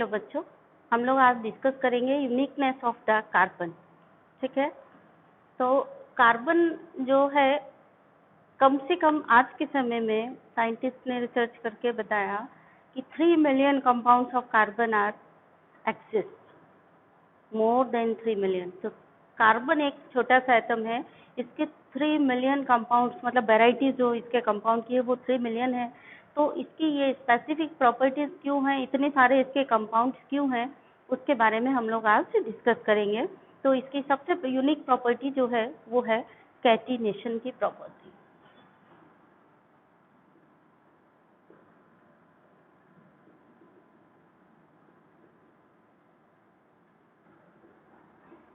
Hello बच्चों, हम लोग आज डिस्कस करेंगे यूनिकनेस ऑफ द कार्बन। ठीक है, तो कार्बन जो है कम से कम आज के समय में साइंटिस्ट ने रिसर्च करके बताया कि 3 million compounds of carbon are exist, more than 3 million. तो कार्बन एक छोटा सा एटम है, इसके 3 मिलियन कंपाउंड्स मतलब वेराइटी जो इसके कंपाउंड की है वो 3 मिलियन है। तो इसकी ये स्पेसिफिक प्रॉपर्टीज क्यों हैं, इतने सारे इसके कंपाउंड्स क्यों हैं, उसके बारे में हम लोग आज डिस्कस करेंगे। तो इसकी सबसे यूनिक प्रॉपर्टी जो है वो है कैटिनेशन की प्रॉपर्टी।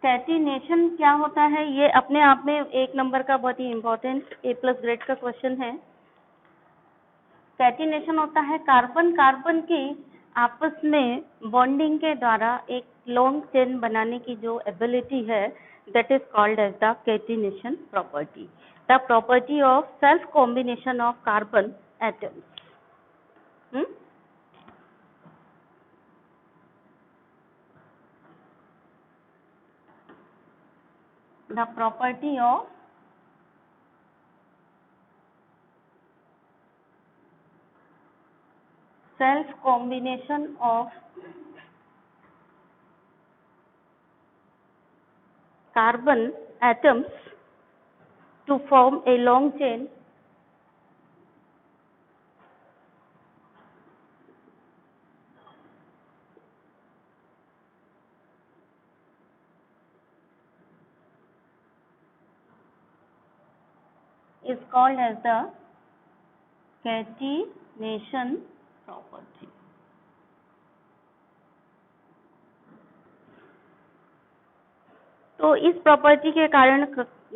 कैटिनेशन क्या होता है, ये अपने आप में एक नंबर का बहुत ही इम्पोर्टेंट A+ ग्रेड का क्वेश्चन है। कैटिनेशन होता है कार्बन कार्बन की आपस में बॉन्डिंग के द्वारा एक लॉन्ग चेन बनाने की जो एबिलिटी है, that is called as the catenation property, the property of self combination of carbon atoms. The property of self combination of carbon atoms to form a long chain is called as the catenation property। तो इस property के कारण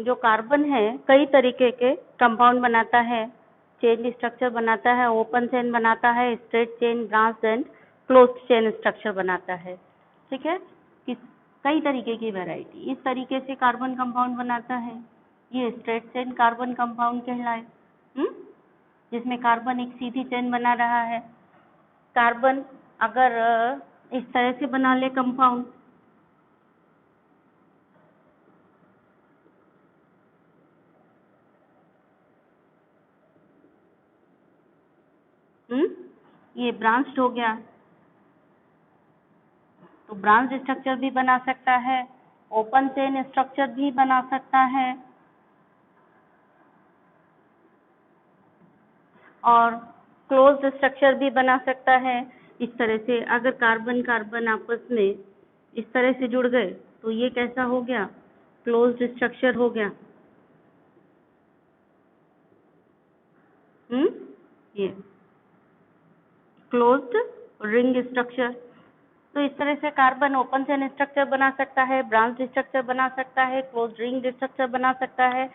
जो carbon है कई तरीके के compound बनाता है, चेन स्ट्रक्चर बनाता है, ओपन चेन बनाता है, straight chain, branch and closed chain structure बनाता है। ठीक है, कई तरीके की वैरायटी इस तरीके से कार्बन कंपाउंड बनाता है। ये स्ट्रेट चेन कार्बन कंपाउंड कहलाए, जिसमें कार्बन एक सीधी चेन बना रहा है। कार्बन अगर इस तरह से बना ले कंपाउंड, ये ब्रांच्ड हो गया, तो ब्रांच स्ट्रक्चर भी बना सकता है, ओपन चेन स्ट्रक्चर भी बना सकता है, और क्लोज्ड स्ट्रक्चर भी बना सकता है। इस तरह से अगर कार्बन कार्बन आपस में इस तरह से जुड़ गए तो ये कैसा हो गया, क्लोज्ड स्ट्रक्चर हो गया। ये क्लोज्ड रिंग स्ट्रक्चर। तो इस तरह से कार्बन ओपन चेन स्ट्रक्चर बना सकता है, ब्रांच स्ट्रक्चर बना सकता है, क्लोज्ड रिंग स्ट्रक्चर बना सकता है,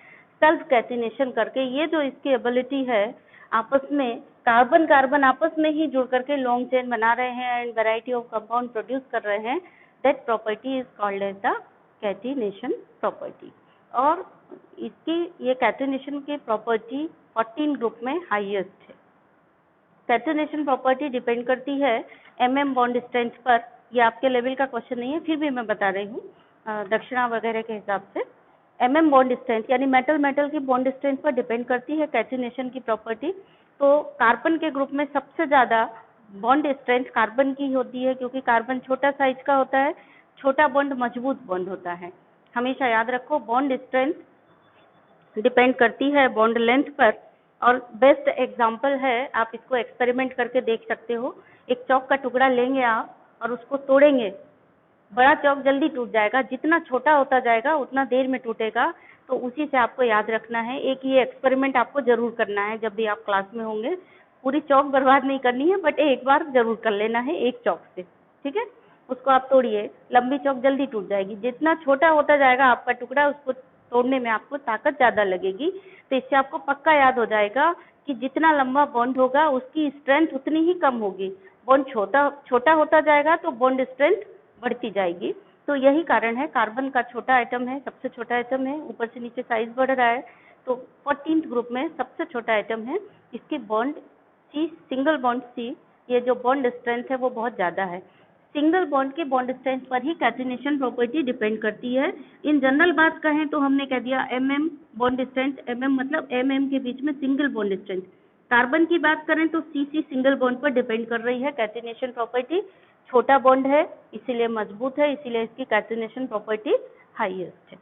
सेल्फ कैटिनेशन करके। ये जो इसकी एबिलिटी है, आपस में कार्बन कार्बन आपस में ही जुड़ करके लॉन्ग चेन बना रहे हैं and variety of compound produce कर रहे हैं, that property is called as the catenation property. और इसकी ये कैटिनेशन की प्रॉपर्टी 14 ग्रुप में हाईएस्ट है। कैटिनेशन प्रॉपर्टी डिपेंड करती है बॉन्ड स्ट्रेंथ पर। ये आपके लेवल का क्वेश्चन नहीं है, फिर भी मैं बता रही हूँ दक्षिणा वगैरह के हिसाब से। बॉन्ड स्ट्रेंथ यानी मेटल मेटल की बॉन्ड स्ट्रेंथ पर डिपेंड करती है कैटिनेशन की प्रॉपर्टी। तो कार्बन के ग्रुप में सबसे ज्यादा बॉन्ड स्ट्रेंथ कार्बन की होती है, क्योंकि कार्बन छोटा साइज का होता है, छोटा बॉन्ड मजबूत बॉन्ड होता है। हमेशा याद रखो, बॉन्ड स्ट्रेंथ डिपेंड करती है बॉन्ड लेंथ पर। और बेस्ट एग्जांपल है, आप इसको एक्सपेरिमेंट करके देख सकते हो। एक चौक का टुकड़ा लेंगे आप और उसको तोड़ेंगे, बड़ा चौक जल्दी टूट जाएगा, जितना छोटा होता जाएगा उतना देर में टूटेगा। तो उसी से आपको याद रखना है, एक ये एक्सपेरिमेंट आपको जरूर करना है जब भी आप क्लास में होंगे। पूरी चौक बर्बाद नहीं करनी है, बट एक बार जरूर कर लेना है एक चौक से। ठीक है, उसको आप तोड़िए, लंबी चौक जल्दी टूट जाएगी। जितना छोटा होता जाएगा आपका टुकड़ा, उसको तोड़ने में आपको ताकत ज्यादा लगेगी। तो इससे आपको पक्का याद हो जाएगा कि जितना लंबा बॉन्ड होगा उसकी स्ट्रेंथ उतनी ही कम होगी। बॉन्ड छोटा छोटा होता जाएगा तो बॉन्ड स्ट्रेंथ बढ़ती जाएगी। तो यही कारण है, कार्बन का छोटा आइटम है, सबसे छोटा आइटम है, ऊपर से नीचे साइज बढ़ रहा है, तो 14th ग्रुप में सबसे छोटा आइटम है। इसकी bond C, single bond C, ये जो बॉन्ड स्ट्रेंथ है वो बहुत ज्यादा है। सिंगल बॉन्ड के बॉन्ड स्ट्रेंथ पर ही कैटिनेशन प्रॉपर्टी डिपेंड करती है। इन जनरल बात कहें तो हमने कह दिया mm बॉन्ड स्ट्रेंथ, mm मतलब mm के बीच में सिंगल बॉन्ड स्ट्रेंथ। कार्बन की बात करें तो CC सिंगल बॉन्ड पर डिपेंड कर रही है कैटिनेशन प्रॉपर्टी। छोटा बॉन्ड है इसीलिए मजबूत है, इसीलिए इसकी कैटिनेशन प्रॉपर्टी हाईएस्ट है।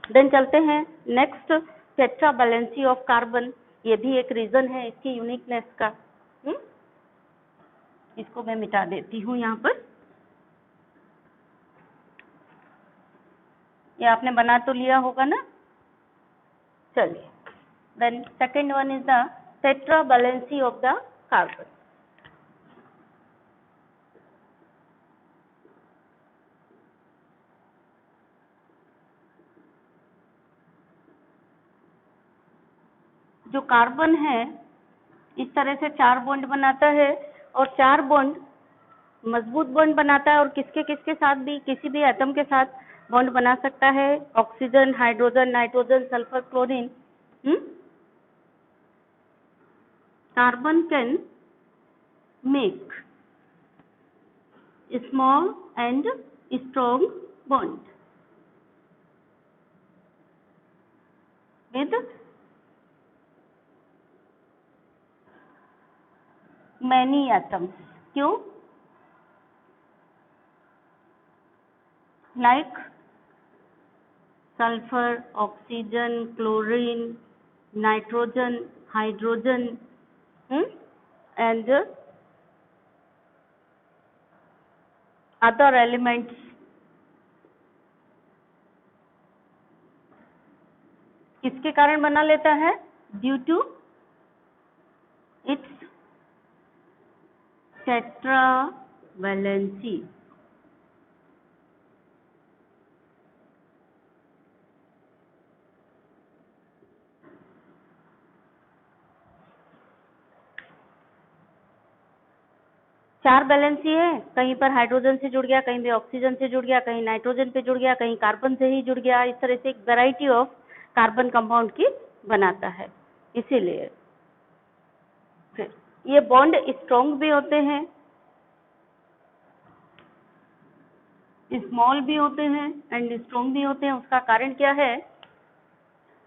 देन चलते हैं next, tetra valency of carbon. ये भी एक रीजन है इसकी यूनिकनेस का। इसको मैं मिटा देती हूँ यहाँ पर। ये आपने बना तो लिया होगा ना। चलिए, then second one is the tetra valency of the carbon. जो कार्बन है इस तरह से 4 बॉन्ड बनाता है और 4 बॉन्ड मजबूत बॉन्ड बनाता है और किसके किसके साथ भी, किसी भी एटम के साथ बॉन्ड बना सकता है। Oxygen, hydrogen, nitrogen, sulphur, chlorine. Carbon can make small and strong bond with many atoms. क्यों? Like sulfur, oxygen, chlorine, nitrogen, hydrogen, and other elements. किसके कारण बना लेता है? Due to its tetravalency. चार वैलेंसी है, कहीं पर हाइड्रोजन से जुड़ गया, कहीं भी ऑक्सीजन से जुड़ गया, कहीं नाइट्रोजन पे जुड़ गया, कहीं कार्बन से ही जुड़ गया। इस तरह से एक वैरायटी ऑफ कार्बन कंपाउंड की बनाता है। इसीलिए फिर ये बॉन्ड स्ट्रॉन्ग भी होते हैं, स्मॉल भी होते हैं एंड स्ट्रॉन्ग भी होते हैं। उसका कारण क्या है?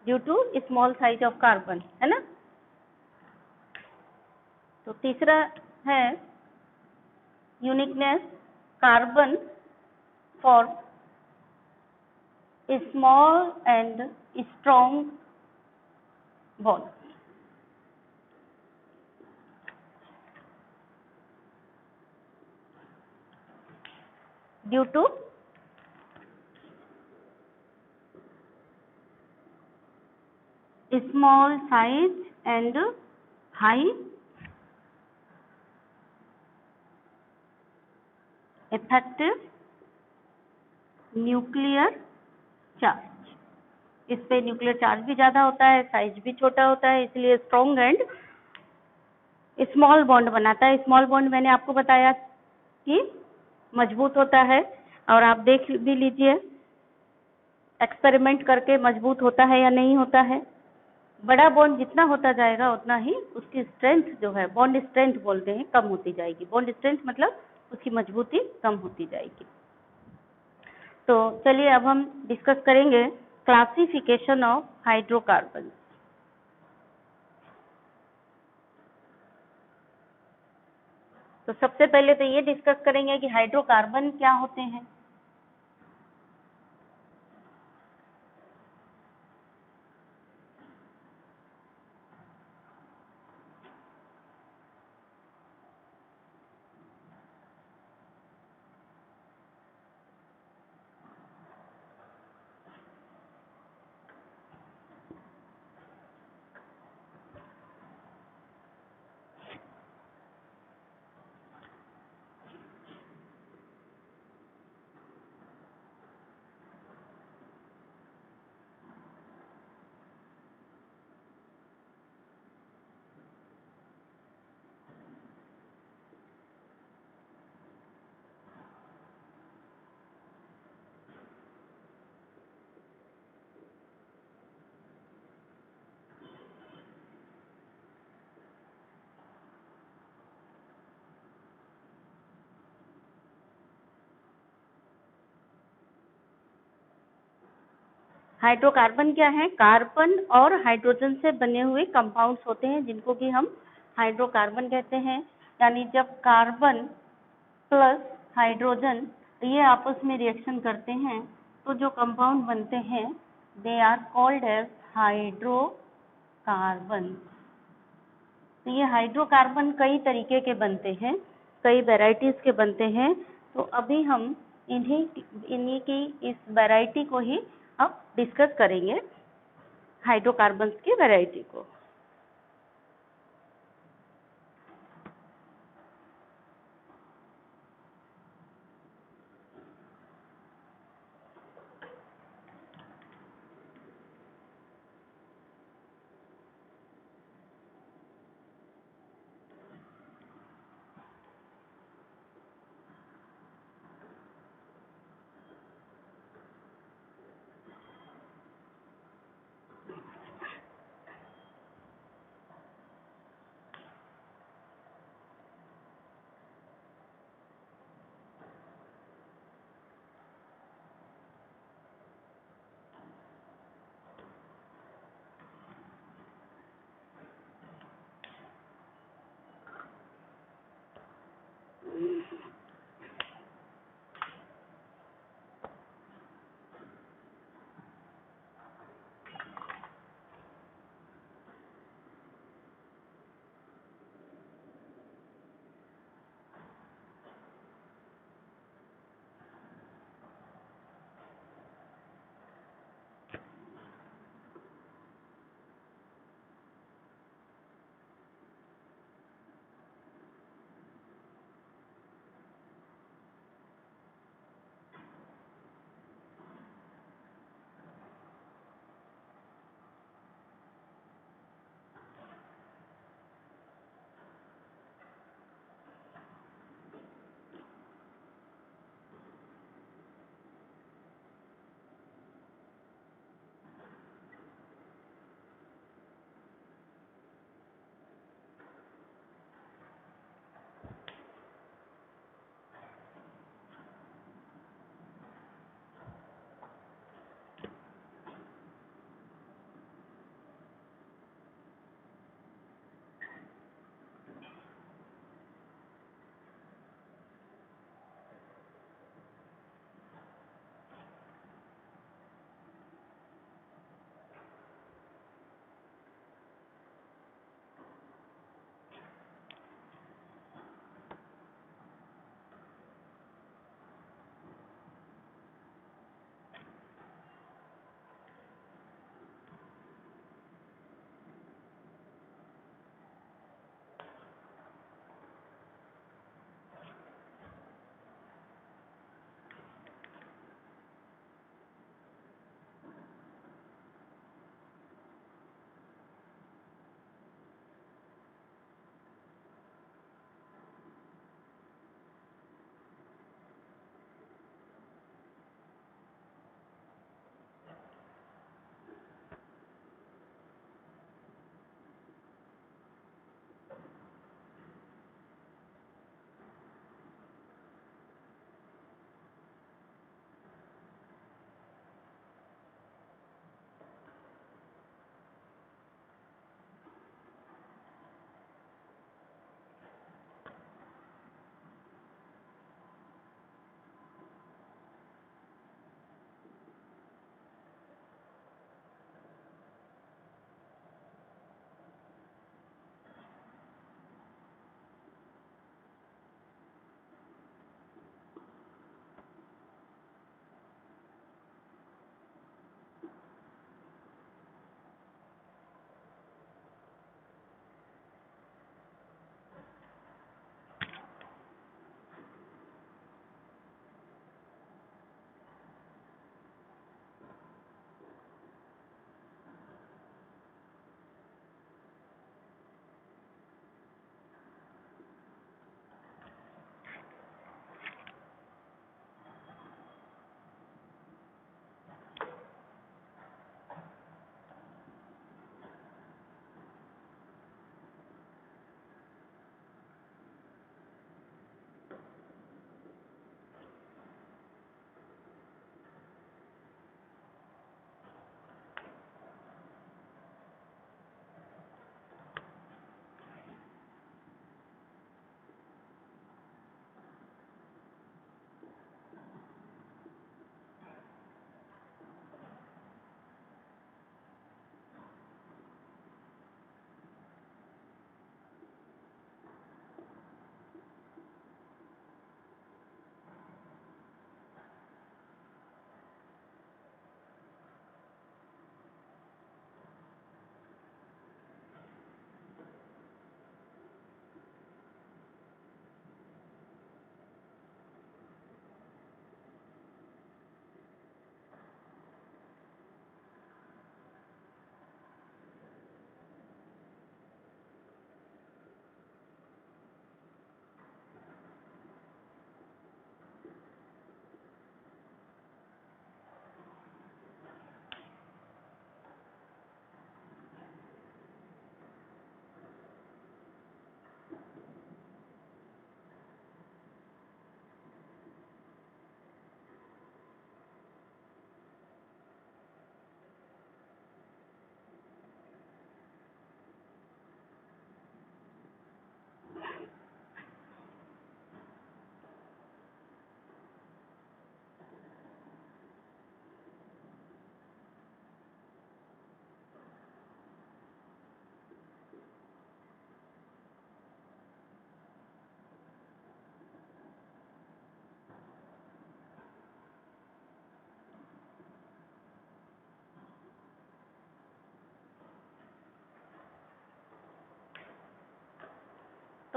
Due to small size of carbon, है ना। तो तीसरा है uniqueness, carbon for small and strong bond. Due to small size and high effective nuclear charge. इस पे न्यूक्लियर चार्ज भी ज्यादा होता है, साइज भी छोटा होता है, इसलिए स्ट्रॉन्ग एंड स्मॉल बॉन्ड बनाता है। स्मॉल बॉन्ड मैंने आपको बताया कि मजबूत होता है, और आप देख भी लीजिए एक्सपेरिमेंट करके मजबूत होता है या नहीं होता है। बड़ा बॉन्ड जितना होता जाएगा उतना ही उसकी स्ट्रेंथ जो है, बॉन्ड स्ट्रेंथ बोलते हैं, कम होती जाएगी। बॉन्ड स्ट्रेंथ मतलब उसकी मजबूती कम होती जाएगी। तो चलिए अब हम डिस्कस करेंगे क्लासिफिकेशन ऑफ हाइड्रोकार्बन। तो सबसे पहले तो ये डिस्कस करेंगे कि हाइड्रोकार्बन क्या होते हैं। हाइड्रोकार्बन क्या है? कार्बन और हाइड्रोजन से बने हुए कंपाउंड्स होते हैं जिनको कि हम हाइड्रोकार्बन कहते हैं। यानी जब कार्बन प्लस हाइड्रोजन ये आपस में रिएक्शन करते हैं तो जो कंपाउंड बनते हैं they are called as hydrocarbon. तो ये हाइड्रोकार्बन कई तरीके के बनते हैं, कई वैरायटीज के बनते हैं। तो अभी हम इन्हीं की इस वैरायटी को ही अब डिस्कस करेंगे, हाइड्रोकार्बन्स की वैरायटी को।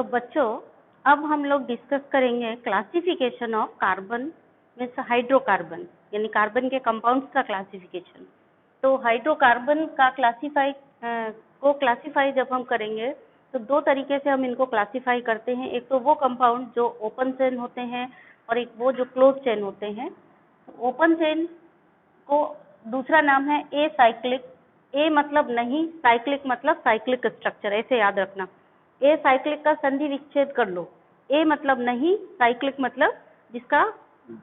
तो बच्चों अब हम लोग डिस्कस करेंगे classification of carbon means hydrocarbon, यानी कार्बन के कंपाउंड्स का क्लासिफिकेशन। तो हाइड्रोकार्बन का क्लासिफाई जब हम करेंगे तो दो तरीके से हम इनको क्लासिफाई करते हैं। एक तो वो कंपाउंड जो ओपन चेन होते हैं और एक वो जो क्लोज चेन होते हैं। ओपन चेन को दूसरा नाम है ए साइक्लिक। ए मतलब नहीं, साइक्लिक मतलब साइक्लिक स्ट्रक्चर, ऐसे याद रखना। ए साइक्लिक का संधि विच्छेद कर लो। ए मतलब नहीं, साइक्लिक मतलब जिसका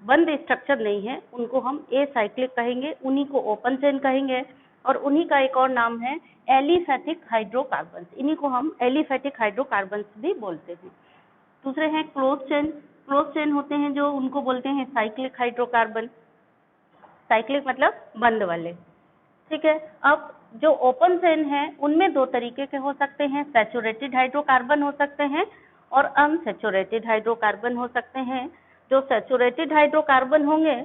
बंद स्ट्रक्चर नहीं है, उनको हम ए साइक्लिक कहेंगे, उन्हीं को ओपन चेन कहेंगे। और उन्हीं का एक और नाम है एलिफैटिक हाइड्रोकार्बन, इन्हीं को हम एलिफैटिक हाइड्रोकार्बन भी बोलते हैं। दूसरे हैं क्लोज चेन। क्लोज चेन होते हैं जो, उनको बोलते हैं साइक्लिक हाइड्रोकार्बन। साइक्लिक मतलब बंद वाले, ठीक है। अब जो ओपन चेन है उनमें दो तरीके के हो सकते हैं, सैचुरेटेड हाइड्रोकार्बन हो सकते हैं और अनसैचुरेटेड हाइड्रोकार्बन हो सकते हैं। जो सैचुरेटेड हाइड्रोकार्बन होंगे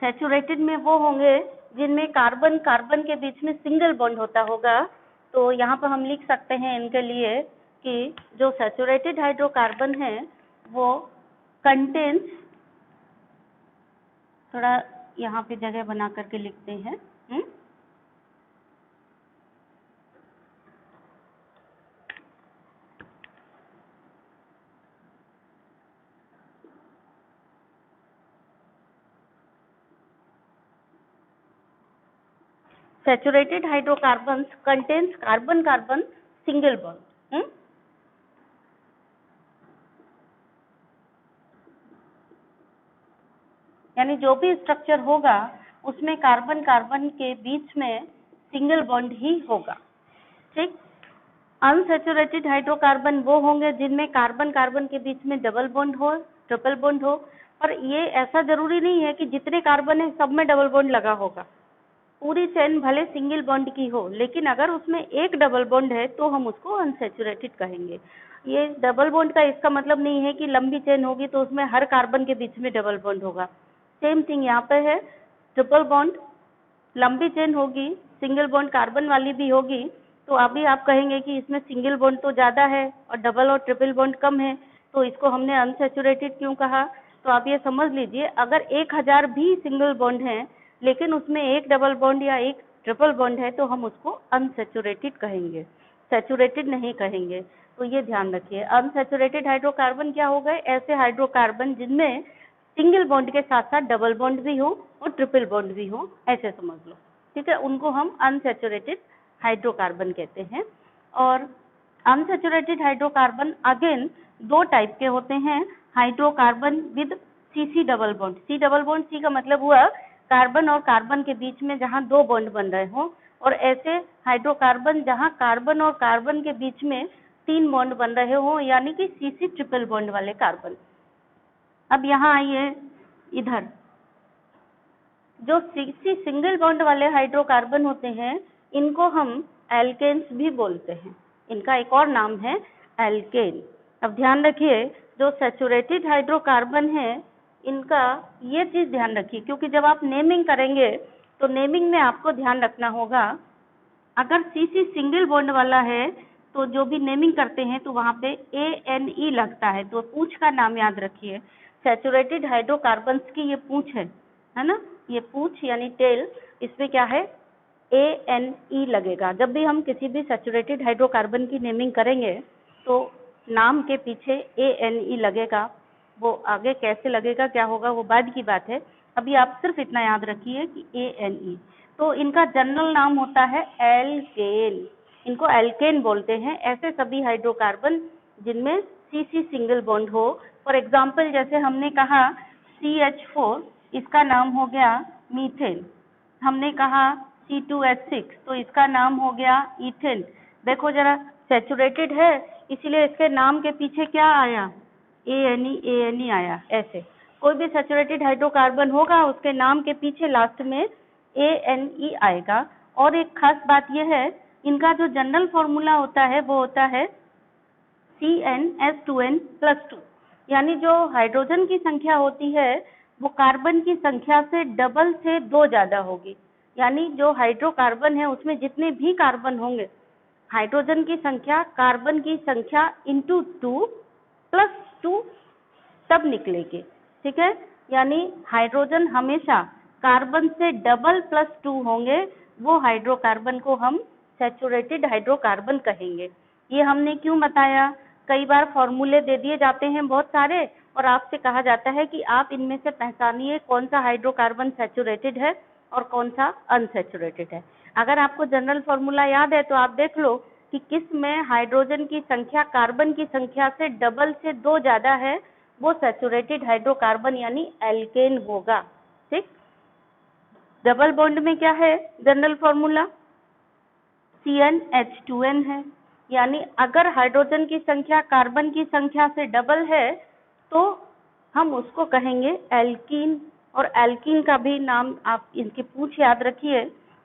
सैचुरेटेड में वो होंगे जिनमें कार्बन कार्बन के बीच में सिंगल बॉन्ड होता होगा। तो यहाँ पर हम लिख सकते हैं इनके लिए कि जो सैचुरेटेड हाइड्रोकार्बन है वो कंटेन्स, थोड़ा यहाँ पे जगह बना करके लिखते हैं, Saturated hydrocarbons contains carbon-carbon single bond। यानी जो भी स्ट्रक्चर होगा उसमें कार्बन कार्बन के बीच में सिंगल बॉन्ड ही होगा, ठीक। अनसैचुरेटेड हाइड्रोकार्बन वो होंगे जिनमें कार्बन कार्बन के बीच में डबल बॉन्ड हो, ट्रिपल बॉन्ड हो। पर ये ऐसा जरूरी नहीं है कि जितने कार्बन है सब में डबल बॉन्ड लगा होगा। पूरी चेन भले सिंगल बॉन्ड की हो, लेकिन अगर उसमें एक डबल बॉन्ड है तो हम उसको अनसैचुरेटेड कहेंगे। ये डबल बॉन्ड का इसका मतलब नहीं है कि लंबी चेन होगी तो उसमें हर कार्बन के बीच में डबल बॉन्ड होगा। सेम थिंग यहाँ पे है, ट्रिपल बॉन्ड, लंबी चेन होगी, सिंगल बॉन्ड कार्बन वाली भी होगी, तो अभी आप कहेंगे कि इसमें सिंगल बॉन्ड तो ज्यादा है और डबल और ट्रिपल बॉन्ड कम है, तो इसको हमने अनसैचुरेटेड क्यों कहा। तो आप ये समझ लीजिए, अगर 1000 भी सिंगल बॉन्ड है लेकिन उसमें एक डबल बॉन्ड या एक ट्रिपल बॉन्ड है तो हम उसको अनसैचुरेटेड कहेंगे, सैचुरेटेड नहीं कहेंगे। तो ये ध्यान रखिए। अनसैचुरेटेड हाइड्रोकार्बन क्या हो गए, ऐसे हाइड्रोकार्बन जिनमें सिंगल बॉन्ड के साथ साथ डबल बॉन्ड भी हो और ट्रिपल बॉन्ड भी हो, ऐसे समझ लो, ठीक है। उनको हम अनसैचुरेटेड हाइड्रोकार्बन कहते हैं। और अनसैचुरेटेड हाइड्रोकार्बन अगेन दो टाइप के होते हैं, hydrocarbon with C double bond. C double bond, C का मतलब हुआ कार्बन और कार्बन के बीच में जहां दो बॉन्ड बन रहे हो, और ऐसे हाइड्रोकार्बन जहां कार्बन और कार्बन के बीच में 3 बॉन्ड बन रहे हो, यानी कि सी ट्रिपल बॉन्ड वाले कार्बन। अब यहाँ आइए इधर, जो सी सिंगल बॉन्ड वाले हाइड्रोकार्बन होते हैं इनको हम एल्केन्स भी बोलते हैं, इनका एक और नाम है एल्केन। अब ध्यान रखिए, जो सैचुरेटेड हाइड्रोकार्बन है इनका ये चीज ध्यान रखिए, क्योंकि जब आप नेमिंग करेंगे तो नेमिंग में आपको ध्यान रखना होगा, अगर सी सिंगल बॉन्ड वाला है तो जो भी नेमिंग करते हैं तो वहां पे ANE लगता है, तो पूंछ का नाम याद रखिए। सैचुरेटेड हाइड्रोकार्बन्स की ये पूंछ है ना, ये पूंछ यानी टेल, इसमें क्या है ANE लगेगा। जब भी हम किसी भी सैचुरेटेड हाइड्रोकार्बन की नेमिंग करेंगे तो नाम के पीछे ANE लगेगा। वो आगे कैसे लगेगा, क्या होगा, वो बाद की बात है। अभी आप सिर्फ इतना याद रखिए कि ANE। तो इनका जनरल नाम होता है एल्केन, इनको एल्केन बोलते हैं, ऐसे सभी हाइड्रोकार्बन जिनमें सी सिंगल बॉन्ड हो। फॉर एग्जाम्पल जैसे हमने कहा CH4, इसका नाम हो गया मीथेन। हमने कहा C2H6, तो इसका नाम हो गया इथेन। देखो जरा, सैचुरेटेड है इसीलिए इसके नाम के पीछे क्या आया, ANE आया। ऐसे कोई भी सैचुरेटेड हाइड्रोकार्बन होगा उसके नाम के पीछे लास्ट में ANE आएगा। और एक खास बात यह है इनका जो जनरल फॉर्मूला होता है वो होता है CnH2n+2, यानी जो हाइड्रोजन की संख्या होती है वो कार्बन की संख्या से डबल से 2 ज्यादा होगी। यानी जो हाइड्रोकार्बन है उसमें जितने भी कार्बन होंगे, हाइड्रोजन की संख्या कार्बन की संख्या इंटू 2+2 तब निकलेगी। ठीक है, यानी हाइड्रोजन हमेशा कार्बन से डबल +2 होंगे, वो हाइड्रोकार्बन को हम सैचुरेटेड हाइड्रोकार्बन कहेंगे। ये हमने क्यों बताया? कई बार फॉर्मूले दे दिए जाते हैं बहुत सारे और आपसे कहा जाता है कि आप इनमें से पहचानिए कौन सा हाइड्रोकार्बन सैचुरेटेड है और कौन सा अनसैचुरेटेड है। अगर आपको जनरल फॉर्मूला याद है तो आप देख लो कि किस में हाइड्रोजन की संख्या कार्बन की संख्या से डबल से 2 ज्यादा है, वो सैचुरेटेड हाइड्रोकार्बन यानी एल्केन होगा। ठीक, डबल बॉन्ड में क्या है जनरल फॉर्मूला? CnH2n है, यानी अगर हाइड्रोजन की संख्या कार्बन की संख्या से डबल है तो हम उसको कहेंगे एल्कीन। और एल्कीन का भी नाम आप इनकी पूंछ याद रखिए,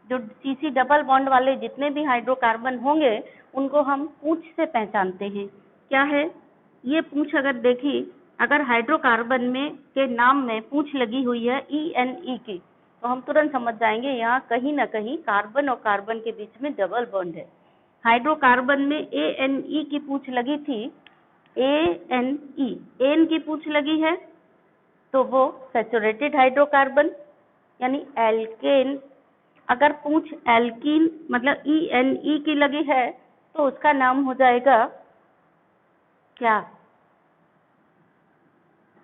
जो CC डबल बॉन्ड वाले जितने भी हाइड्रोकार्बन होंगे उनको हम पूंछ से पहचानते हैं। क्या है ये पूंछ? अगर देखी, अगर हाइड्रोकार्बन में के नाम में पूंछ लगी हुई है ENE की, तो हम तुरंत समझ जाएंगे यहाँ कहीं ना कहीं कार्बन और कार्बन के बीच में डबल बॉन्ड है। हाइड्रोकार्बन में ANE की पूंछ लगी थी, ANE एन की पूंछ लगी है, तो वो सैचुरेटेड हाइड्रोकार्बन यानी एल्केन। अगर पूंछ एल्कीन मतलब ENE की लगी है तो उसका नाम हो जाएगा क्या?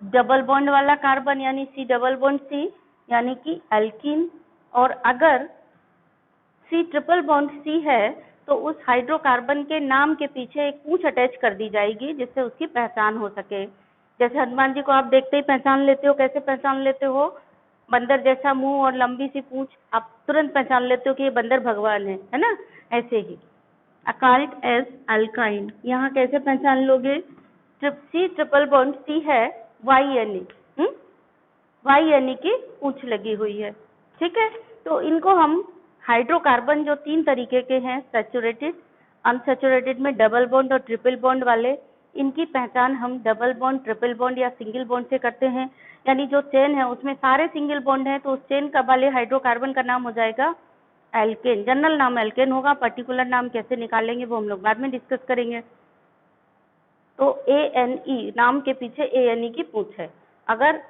डबल बॉन्ड वाला कार्बन यानी C डबल बॉन्ड C यानी कि एल्कीन। और अगर C ट्रिपल बॉन्ड C है तो उस हाइड्रोकार्बन के नाम के पीछे एक पूंछ अटैच कर दी जाएगी जिससे उसकी पहचान हो सके। जैसे हनुमान जी को आप देखते ही पहचान लेते हो, कैसे पहचान लेते हो? बंदर जैसा मुंह और लंबी सी पूंछ, आप तुरंत पहचान लेते हो कि ये बंदर भगवान है ना? ऐसे ही अकाल्ट एस अल्काइन, यहाँ कैसे पहचान लोगे? C ट्रिपल बॉन्ड C है, YNE YNE की पूंछ लगी हुई है। ठीक है, तो इनको हम हाइड्रोकार्बन जो 3 तरीके के हैं, सैचुरेटेड, अनसैचुरेटेड में डबल बॉन्ड और ट्रिपल बॉन्ड वाले, इनकी पहचान हम डबल बॉन्ड, ट्रिपल बॉन्ड या सिंगल बॉन्ड से करते हैं। यानी जो चेन है उसमें सारे सिंगल बॉन्ड हैं तो उस चेन का वाले हाइड्रोकार्बन का नाम हो जाएगा एल्केन। जनरल नाम एल्केन होगा, पर्टिकुलर नाम कैसे निकालेंगे वो हम लोग बाद में डिस्कस करेंगे। तो ANE नाम के पीछे ANE की पूंछ है। अगर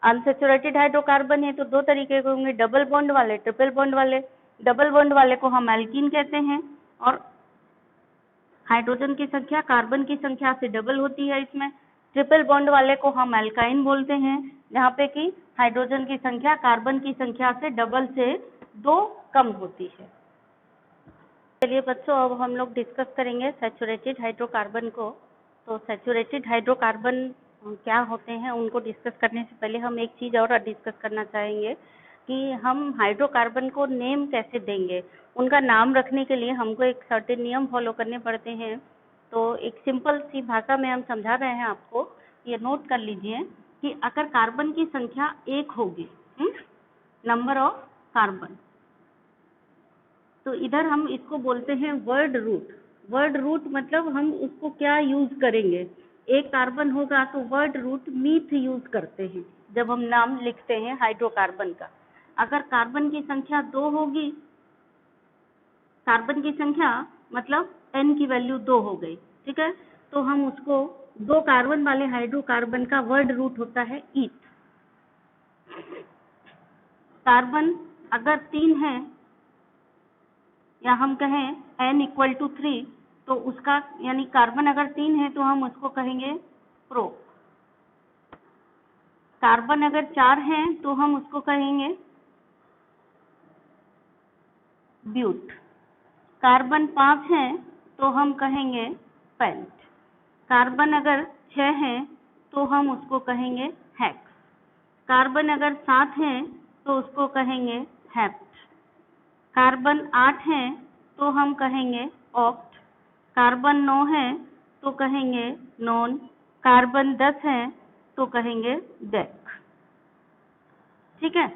अनसैचुरेटेड हाइड्रोकार्बन है तो 2 तरीके के होंगे, डबल बॉन्ड वाले, ट्रिपल बॉन्ड वाले। डबल बॉन्ड वाले को हम एल्कीन कहते हैं और हाइड्रोजन की संख्या कार्बन की संख्या से डबल होती है इसमें। ट्रिपल बॉन्ड वाले को हम एल्काइन बोलते हैं, जहाँ पे कि हाइड्रोजन की संख्या कार्बन की संख्या से डबल से 2 कम होती है। चलिए बच्चों, अब हम लोग डिस्कस करेंगे सैचुरेटेड हाइड्रोकार्बन को। तो सैचुरेटेड हाइड्रोकार्बन क्या होते हैं उनको डिस्कस करने से पहले हम एक चीज़ और डिस्कस करना चाहेंगे कि हम हाइड्रोकार्बन को नेम कैसे देंगे। उनका नाम रखने के लिए हमको एक सर्टेन नियम फॉलो करने पड़ते हैं। तो एक सिंपल सी भाषा में हम समझा रहे हैं आपको, ये नोट कर लीजिए कि अगर कार्बन की संख्या 1 होगी, नंबर ऑफ कार्बन, तो इधर हम इसको बोलते हैं वर्ड रूट। वर्ड रूट मतलब हम उसको क्या यूज करेंगे? एक कार्बन होगा तो वर्ड रूट मीथ यूज करते हैं जब हम नाम लिखते हैं हाइड्रोकार्बन का। अगर कार्बन की संख्या 2 होगी, कार्बन की संख्या मतलब N की वैल्यू 2 हो गई, ठीक है, तो हम उसको 2 कार्बन वाले हाइड्रोकार्बन का वर्ड रूट होता है ईथ। कार्बन अगर 3 है या हम कहें N = 3, तो उसका यानी कार्बन अगर 3 है तो हम उसको कहेंगे प्रो। कार्बन अगर 4 है तो हम उसको कहेंगे ब्यूट। कार्बन 5 है तो हम कहेंगे पेंट। कार्बन अगर 6 है तो हम उसको कहेंगे हेक्स। कार्बन अगर 7 है तो उसको कहेंगे हेप्ट। कार्बन 8 है तो हम कहेंगे ऑक्ट। कार्बन 9 है तो कहेंगे नॉन। कार्बन 10 है तो कहेंगे डेक। ठीक है,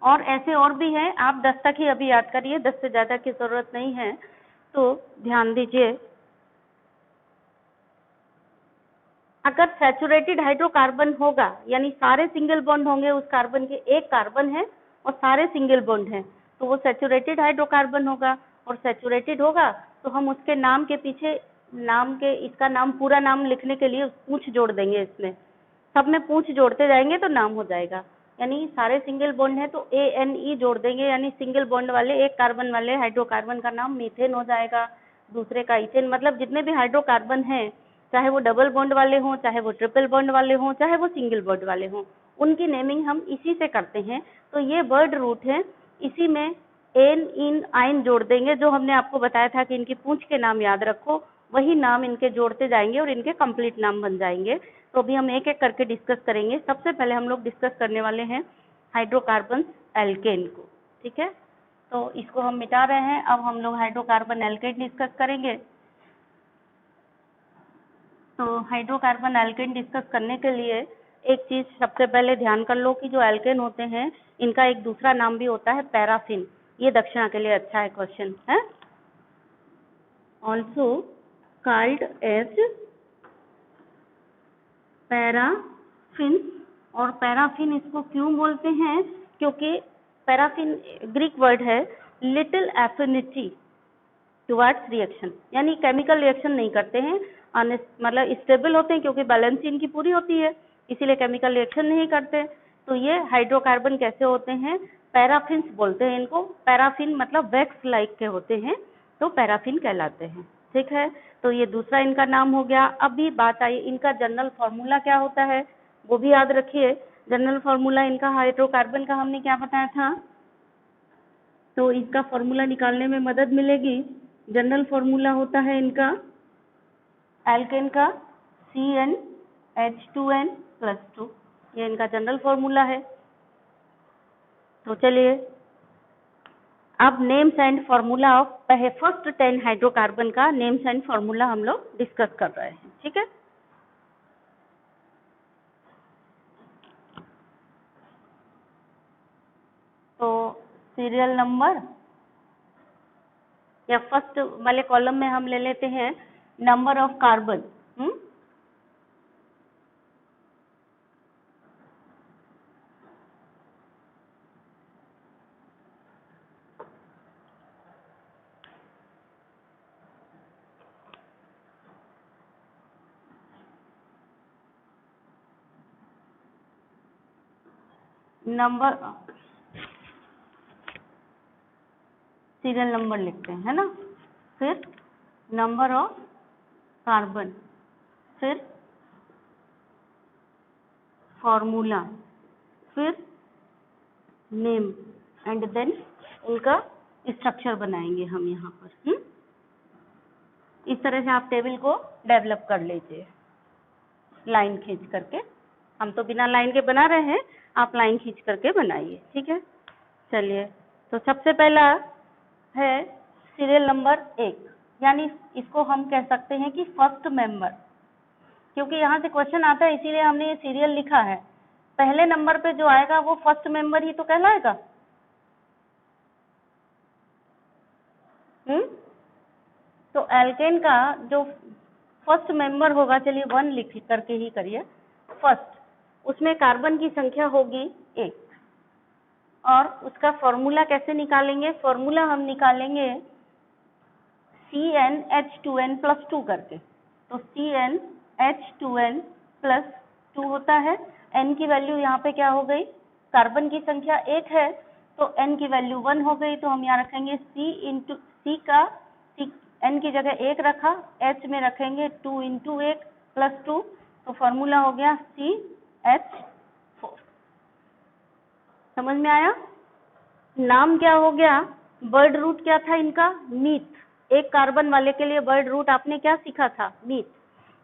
और ऐसे और भी है, आप 10 तक ही अभी याद करिए, 10 से ज़्यादा की ज़रूरत नहीं है। तो ध्यान दीजिए, अगर सैचुरेटेड हाइड्रोकार्बन होगा यानी सारे सिंगल बॉन्ड होंगे, उस कार्बन के एक कार्बन है और सारे सिंगल बॉन्ड हैं, तो वो सैचुरेटेड हाइड्रोकार्बन होगा। और सैचुरेटेड होगा तो हम उसके नाम के पीछे नाम के इसका नाम पूरा नाम लिखने के लिए पूंछ जोड़ देंगे, इसमें सब में पूंछ जोड़ते जाएंगे तो नाम हो जाएगा। यानी सारे सिंगल बॉन्ड है तो ANE जोड़ देंगे, यानी सिंगल बॉन्ड वाले एक कार्बन वाले हाइड्रोकार्बन का नाम मीथेन हो जाएगा, दूसरे का इथेन। मतलब जितने भी हाइड्रोकार्बन हैं, चाहे वो डबल बॉन्ड वाले हों, चाहे वो ट्रिपल बॉन्ड वाले हों, चाहे वो सिंगल बॉन्ड वाले हों, उनकी नेमिंग हम इसी से करते हैं। तो ये वर्ड रूट है, इसी में एन इन आइन जोड़ देंगे, जो हमने आपको बताया था कि इनकी पूंछ के नाम याद रखो, वही नाम इनके जोड़ते जाएंगे और इनके कंप्लीट नाम बन जाएंगे। तो अभी हम एक एक करके डिस्कस करेंगे। सबसे पहले हम लोग डिस्कस करने वाले हैं हाइड्रोकार्बन एल्केन को, ठीक है। तो इसको हम मिटा रहे हैं, अब हम लोग हाइड्रोकार्बन एल्केन डिस्कस करेंगे। तो हाइड्रोकार्बन एल्केन डिस्कस करने के लिए एक चीज सबसे पहले ध्यान कर लो कि जो एल्केन होते हैं इनका एक दूसरा नाम भी होता है पैराफिन। ये दक्षिणा के लिए अच्छा है क्वेश्चन है। Also called as paraffin. और पैराफिन इसको क्यों बोलते हैं? क्योंकि पैराफिन ग्रीक वर्ड है, लिटिल एफिनिटी टुवर्ड्स रिएक्शन, यानी केमिकल रिएक्शन नहीं करते हैं, मतलब स्टेबल होते हैं, क्योंकि बैलेंस इनकी पूरी होती है, इसीलिए केमिकल रिएक्शन नहीं करते। तो ये हाइड्रोकार्बन कैसे होते हैं? पैराफिन्स बोलते हैं इनको। पैराफिन मतलब वैक्स लाइक के होते हैं, तो पैराफिन कहलाते हैं, ठीक है। तो ये दूसरा इनका नाम हो गया। अभी बात आई इनका जनरल फॉर्मूला क्या होता है, वो भी याद रखिए। जनरल फॉर्मूला इनका हाइड्रोकार्बन का हमने क्या बताया था, तो इसका फॉर्मूला निकालने में मदद मिलेगी। जनरल फॉर्मूला होता है इनका एल्केन का CnH2n+2, ये इनका जनरल फॉर्मूला है। तो चलिए अब names and formula of first 10 hydrocarbon का नेम्स एंड फॉर्मूला हम लोग डिस्कस कर रहे हैं, ठीक है। तो सीरियल नंबर या फर्स्ट वाले कॉलम में हम ले लेते हैं number of carbon. Number serial number लिखते हैं, है ना। फिर नंबर ऑफ कार्बन, फिर फॉर्मूला, फिर नेम एंड देन उनका स्ट्रक्चर बनाएंगे हम यहाँ पर। इस तरह से आप टेबल को डेवलप कर लीजिए लाइन खींच करके। हम तो बिना लाइन के बना रहे हैं, आप लाइन खींच करके बनाइए, ठीक है। चलिए, तो सबसे पहला है सीरियल नंबर 1, यानी इसको हम कह सकते हैं कि फर्स्ट मेंबर, क्योंकि यहाँ से क्वेश्चन आता है इसीलिए हमने ये सीरियल लिखा है। पहले नंबर पे जो आएगा वो फर्स्ट मेंबर ही तो कहलाएगा। तो एल्केन का जो फर्स्ट मेंबर होगा, चलिए 1 लिख करके ही करिए फर्स्ट, उसमें कार्बन की संख्या होगी 1। और उसका फॉर्मूला कैसे निकालेंगे? फॉर्मूला हम निकालेंगे CnH2n+2 करके। तो CnH2n+2 होता है। n की वैल्यू यहाँ पे क्या हो गई, कार्बन की संख्या 1 है तो n की वैल्यू 1 हो गई, तो हम यहाँ रखेंगे C का n की जगह 1 रखा, H में रखेंगे 2 × 1+2, तो फॉर्मूला हो गया CH4। समझ में आया? नाम क्या हो गया? वर्ड रूट क्या था इनका? मीथ। एक कार्बन वाले के लिए वर्ड रूट आपने क्या सीखा था? मीथ।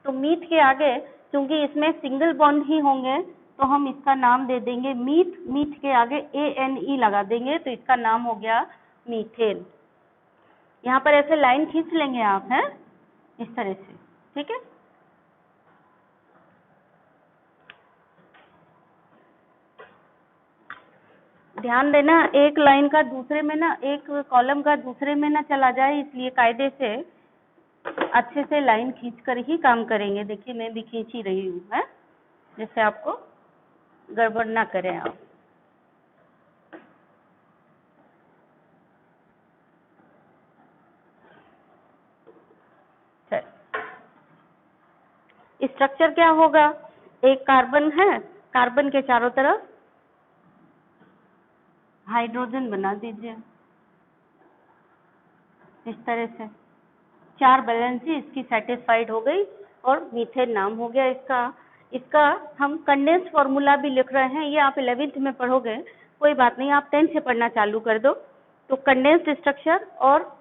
तो मीथ के आगे क्योंकि इसमें सिंगल बॉन्ड ही होंगे तो हम इसका नाम दे देंगे मीथ। मीथ के आगे ANE लगा देंगे तो इसका नाम हो गया मीथेन। यहाँ पर ऐसे लाइन खींच लेंगे आप, हैं इस तरह से, ठीक है। ध्यान देना, एक लाइन का दूसरे में ना, एक कॉलम का दूसरे में ना चला जाए, इसलिए कायदे से अच्छे से लाइन खींच कर ही काम करेंगे। देखिए मैं भी खींच ही रही हूँ, है, जिससे आपको गड़बड़ ना करें आप। स्ट्रक्चर क्या होगा, एक कार्बन है, कार्बन के चारों तरफ हाइड्रोजन बना दीजिए इस तरह से। 4 वैलेंसी इसकी सेटिस्फाइड हो गई और मीथेन नाम हो गया इसका। इसका हम कंडेंस फॉर्मूला भी लिख रहे हैं, ये आप 11th में पढ़ोगे, कोई बात नहीं, आप 10th से पढ़ना चालू कर दो। तो कंडेंस्ड स्ट्रक्चर और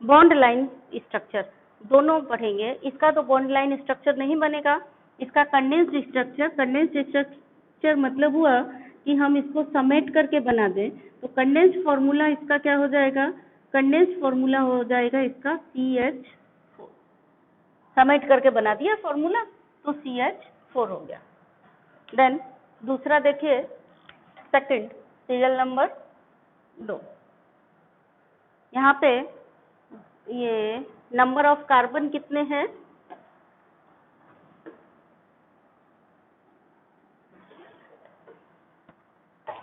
बॉन्ड लाइन स्ट्रक्चर दोनों पढ़ेंगे। इसका तो बॉन्ड लाइन स्ट्रक्चर नहीं बनेगा, इसका कंडेंस्ड स्ट्रक्चर। कंडेंस्ड स्ट्रक्चर मतलब हुआ कि हम इसको समेट करके बना दें। तो कंडेंस्ड फॉर्मूला इसका क्या हो जाएगा, कंडेंस्ड फॉर्मूला हो जाएगा इसका CH4। समेट करके बना दिया फॉर्मूला, तो CH4 हो गया। देन दूसरा देखिए, सेकंड सीरियल नंबर 2, यहाँ पे ये नंबर ऑफ कार्बन कितने हैं,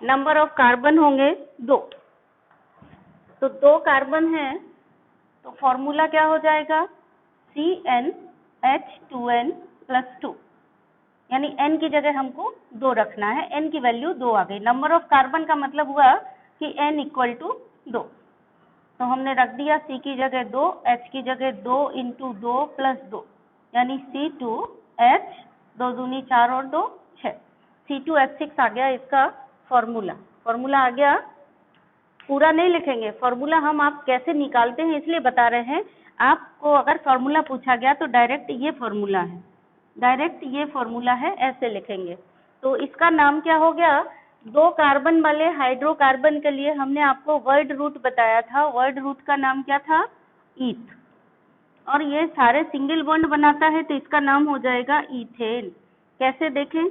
नंबर ऑफ कार्बन होंगे 2। तो 2 कार्बन हैं, तो फॉर्मूला क्या हो जाएगा, CnH2n+2, यानी n की जगह हमको 2 रखना है, n की वैल्यू 2 आ गई। नंबर ऑफ कार्बन का मतलब हुआ कि n = 2, तो हमने रख दिया C की जगह 2, H की जगह 2 × 2 + 2, यानी C2H, 2 दूनी 4 और 2 6, C2H6 आ गया इसका फॉर्मूला। फॉर्मूला आ गया, पूरा नहीं लिखेंगे, फॉर्मूला हम आप कैसे निकालते हैं इसलिए बता रहे हैं। आपको अगर फॉर्मूला पूछा गया तो डायरेक्ट ये फॉर्मूला है, डायरेक्ट ये फॉर्मूला है, ऐसे लिखेंगे। तो इसका नाम क्या हो गया, 2 कार्बन वाले हाइड्रोकार्बन के लिए हमने आपको वर्ड रूट बताया था, वर्ड रूट का नाम क्या था, ईथ। और ये सारे सिंगल बॉन्ड बनाता है, तो इसका नाम हो जाएगा इथेन। कैसे देखें,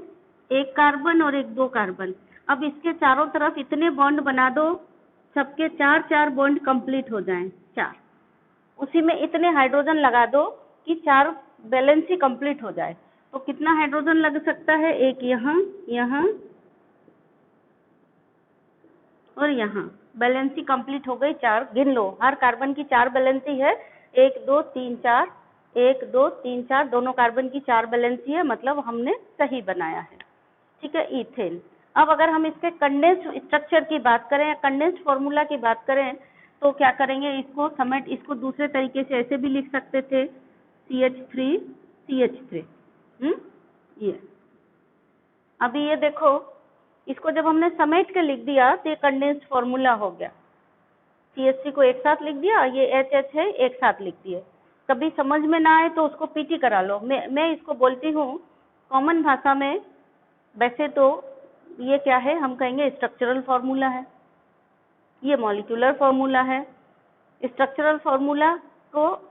एक कार्बन और एक 2 कार्बन। अब इसके चारों तरफ इतने बॉन्ड बना दो, सबके 4-4 बॉन्ड कंप्लीट हो जाएं, 4। उसी में इतने हाइड्रोजन लगा दो कि 4 बैलेंसी कंप्लीट हो जाए। तो कितना हाइड्रोजन लग सकता है, एक यहाँ, यहाँ और यहाँ, बैलेंसी कंप्लीट हो गई 4। गिन लो, हर कार्बन की 4 बैलेंसी है, 1 2 3 4, 1 2 3 4, दोनों कार्बन की 4 बैलेंसी है, मतलब हमने सही बनाया है। ठीक है, इथेन। अब अगर हम इसके कंडेंस्ड स्ट्रक्चर की बात करें, कंडेंस्ड फॉर्मूला की बात करें, तो क्या करेंगे, इसको समेट, इसको दूसरे तरीके से ऐसे भी लिख सकते थे, CH3 CH3। ये अभी ये देखो, इसको जब हमने समेट के लिख दिया तो ये कंडेंस्ड फॉर्मूला हो गया। CH3 को एक साथ लिख दिया, ये HH है, एक साथ लिख दिए। कभी समझ में ना आए तो उसको PT करा लो। मैं इसको बोलती हूँ कॉमन भाषा में, वैसे तो ये क्या है, हम कहेंगे स्ट्रक्चरल फॉर्मूला है, ये मॉलिक्यूलर फॉर्मूला है। स्ट्रक्चरल फॉर्मूला को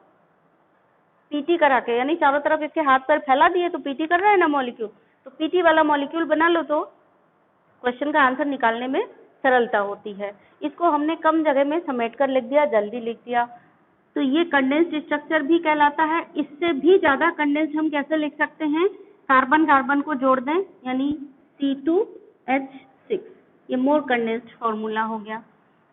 PT करा के, यानी चारों तरफ इसके हाथ पैर फैला दिए तो PT कर रहा है ना मॉलिक्यूल, तो PT वाला मॉलिक्यूल बना लो तो क्वेश्चन का आंसर निकालने में सरलता होती है। इसको हमने कम जगह में समेट कर लिख दिया, जल्दी लिख दिया, तो ये कंडेंस्ड स्ट्रक्चर भी कहलाता है। इससे भी ज्यादा कंडेंस्ड हम कैसे लिख सकते हैं, कार्बन कार्बन को जोड़ दें, यानी C2H6, ये मोर कंडेंस्ड फॉर्मूला हो गया।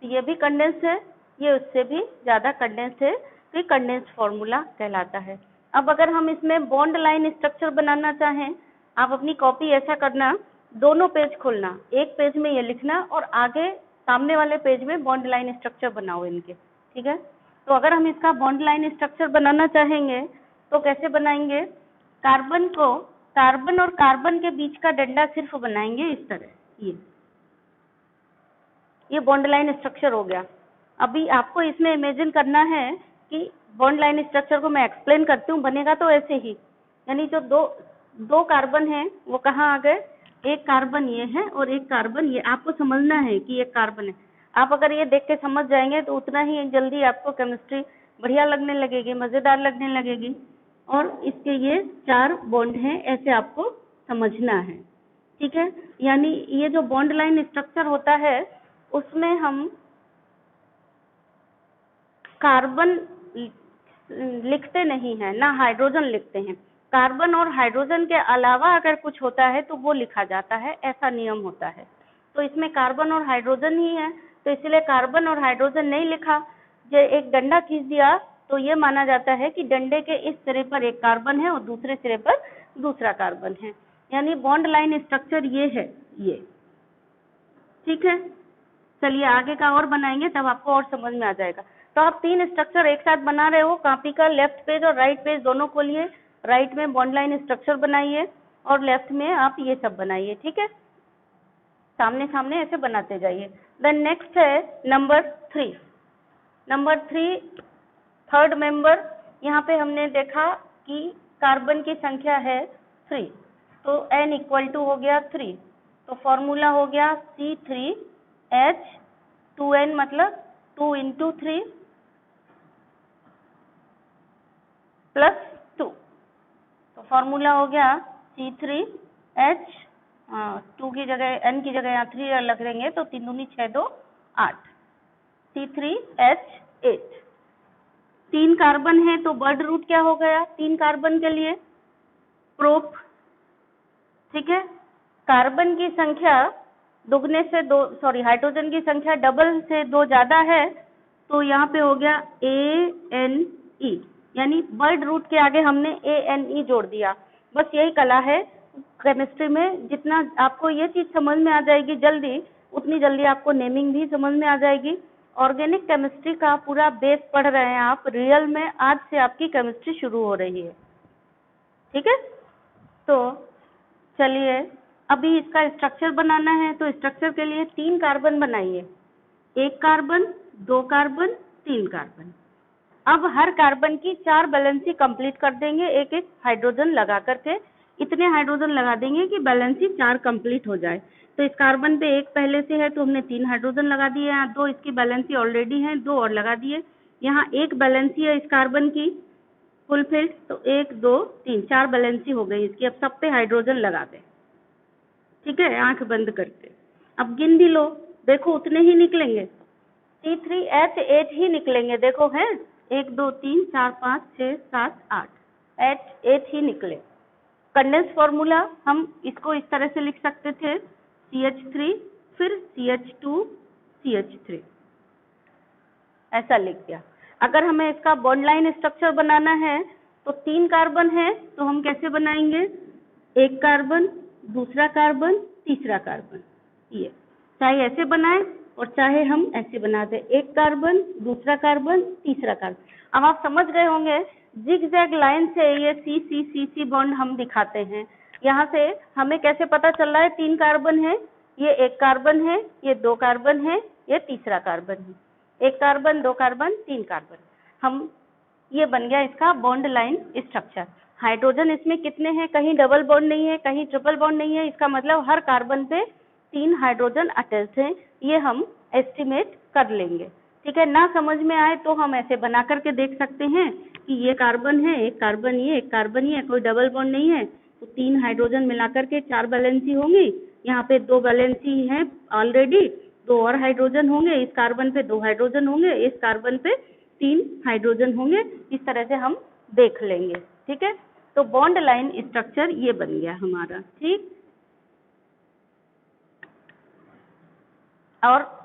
तो ये भी कंडेंस्ड है, ये उससे भी ज्यादा कंडेंस्ड है, तो ये कंडेंस्ड फॉर्मूला कहलाता है। अब अगर हम इसमें बॉन्ड लाइन स्ट्रक्चर बनाना चाहें, आप अपनी कॉपी ऐसा करना, दोनों पेज खोलना, एक पेज में ये लिखना और आगे सामने वाले पेज में बॉन्ड लाइन स्ट्रक्चर बनाओ इनके, ठीक है। तो अगर हम इसका बॉन्ड लाइन स्ट्रक्चर बनाना चाहेंगे तो कैसे बनाएंगे, कार्बन को, कार्बन और कार्बन के बीच का डंडा सिर्फ बनाएंगे इस तरह, ये बॉन्ड लाइन स्ट्रक्चर हो गया। अभी आपको इसमें इमेजिन करना है कि बॉन्ड लाइन स्ट्रक्चर को मैं एक्सप्लेन करती हूँ, बनेगा तो ऐसे ही, यानी जो दो कार्बन हैं वो कहाँ आ गए, एक कार्बन ये है और एक कार्बन ये, आपको समझना है कि एक कार्बन है। आप अगर ये देख के समझ जाएंगे तो उतना ही जल्दी आपको केमिस्ट्री बढ़िया लगने लगेगी, मजेदार लगने लगेगी। और इसके ये 4 बॉन्ड हैं, ऐसे आपको समझना है। ठीक है, यानी ये जो बॉन्ड लाइन स्ट्रक्चर होता है उसमें हम कार्बन लिखते नहीं है, ना हाइड्रोजन लिखते हैं। कार्बन और हाइड्रोजन के अलावा अगर कुछ होता है तो वो लिखा जाता है, ऐसा नियम होता है। तो इसमें कार्बन और हाइड्रोजन ही है, तो इसलिए कार्बन और हाइड्रोजन नहीं लिखा। जो एक डंडा खींच दिया तो ये माना जाता है कि डंडे के इस सिरे पर एक कार्बन है और दूसरे सिरे पर दूसरा कार्बन है, यानी बॉन्ड लाइन स्ट्रक्चर ये है ये। ठीक है, चलिए आगे का और बनाएंगे तब आपको और समझ में आ जाएगा। तो आप 3 स्ट्रक्चर एक साथ बना रहे हो, कॉपी का लेफ्ट पेज और राइट पेज दोनों खोलिए। राइट में बॉन्ड लाइन स्ट्रक्चर बनाइए और लेफ्ट में आप ये सब बनाइए। ठीक है, सामने सामने ऐसे बनाते जाइए। देन नेक्स्ट है नंबर 3। नंबर 3 थर्ड मेंबर, यहाँ पे हमने देखा कि कार्बन की संख्या है 3, तो n इक्वल टू हो गया 3, तो फॉर्मूला हो गया C3H2n, मतलब 2 into 3 प्लस 2, तो फॉर्मूला हो गया C3H, 2 की जगह n की जगह यहाँ 3 रख देंगे तो 3 दूनी 6 2 8, C3H8। 3 कार्बन है तो वर्ड रूट क्या हो गया 3 कार्बन के लिए? प्रोप। ठीक है, कार्बन की संख्या दुगने से 2, सॉरी हाइड्रोजन की संख्या डबल से 2 ज्यादा है, तो यहाँ पे हो गया ANE, यानी वर्ड रूट के आगे हमने ANE जोड़ दिया। बस यही कला है केमिस्ट्री में, जितना आपको ये चीज समझ में आ जाएगी जल्दी, उतनी जल्दी आपको नेमिंग भी समझ में आ जाएगी। ऑर्गेनिक केमिस्ट्री का पूरा बेस पढ़ रहे हैं आप, रियल में आज से आपकी केमिस्ट्री शुरू हो रही है। ठीक है, तो चलिए अभी इसका स्ट्रक्चर बनाना है, तो स्ट्रक्चर के लिए 3 कार्बन बनाइए, 1 कार्बन, 2 कार्बन, 3 कार्बन। अब हर कार्बन की 4 वैलेंसी कंप्लीट कर देंगे, एक एक हाइड्रोजन लगा करके। इतने हाइड्रोजन लगा देंगे कि वैलेंसी 4 कंप्लीट हो जाए। तो इस कार्बन पे 1 पहले से है तो हमने 3 हाइड्रोजन लगा दिए, यहाँ 2 इसकी वैलेंसी ऑलरेडी है, 2 और लगा दिए। यहाँ 1 वैलेंसी है इस कार्बन की फुलफिल्ड, तो 1 2 3 4 वैलेंसी हो गई इसकी। अब सब पे हाइड्रोजन लगा दें। ठीक है, आंख बंद करके अब गिन भी लो, देखो उतने ही निकलेंगे, C3H8 ही निकलेंगे। देखो हैं 1 2 3 4 5 6 7 8, H8 ही निकले। कंडेंस फॉर्मूला हम इसको इस तरह से लिख सकते थे, CH3 फिर CH2 CH3, ऐसा लिख दिया। अगर हमें इसका बॉन्ड लाइन स्ट्रक्चर बनाना है तो 3 कार्बन है तो हम कैसे बनाएंगे, 1 कार्बन, दूसरा कार्बन, तीसरा कार्बन। ये चाहे ऐसे बनाए और चाहे हम ऐसे बना दें, 1 कार्बन, दूसरा कार्बन, तीसरा कार्बन। अब आप समझ गए होंगे जिग-जैग लाइन से ये C बॉन्ड हम दिखाते हैं। यहाँ से हमें कैसे पता चल रहा है 3 कार्बन है, ये 1 कार्बन है, ये 2 कार्बन है, ये तीसरा कार्बन है। 1 कार्बन, 2 कार्बन, 3 कार्बन, हम ये बन गया इसका बॉन्ड लाइन स्ट्रक्चर। हाइड्रोजन इसमें कितने हैं, कहीं डबल बॉन्ड नहीं है, कहीं ट्रिपल बॉन्ड नहीं है, इसका मतलब हर कार्बन पे 3 हाइड्रोजन अटैच हैं, ये हम एस्टिमेट कर लेंगे। ठीक है, ना समझ में आए तो हम ऐसे बना करके देख सकते हैं कि ये कार्बन है, 1 कार्बन ये, 1 कार्बन ये, कोई डबल बॉन्ड नहीं है, तो 3 हाइड्रोजन मिलाकर के 4 वैलेंसी होंगी। यहाँ पे 2 वैलेंसी है ऑलरेडी, 2 और हाइड्रोजन होंगे, इस कार्बन पे 2 हाइड्रोजन होंगे, इस कार्बन पे 3 हाइड्रोजन होंगे। इस तरह से हम देख लेंगे। ठीक है, तो बॉन्ड लाइन स्ट्रक्चर ये बन गया हमारा। ठीक, और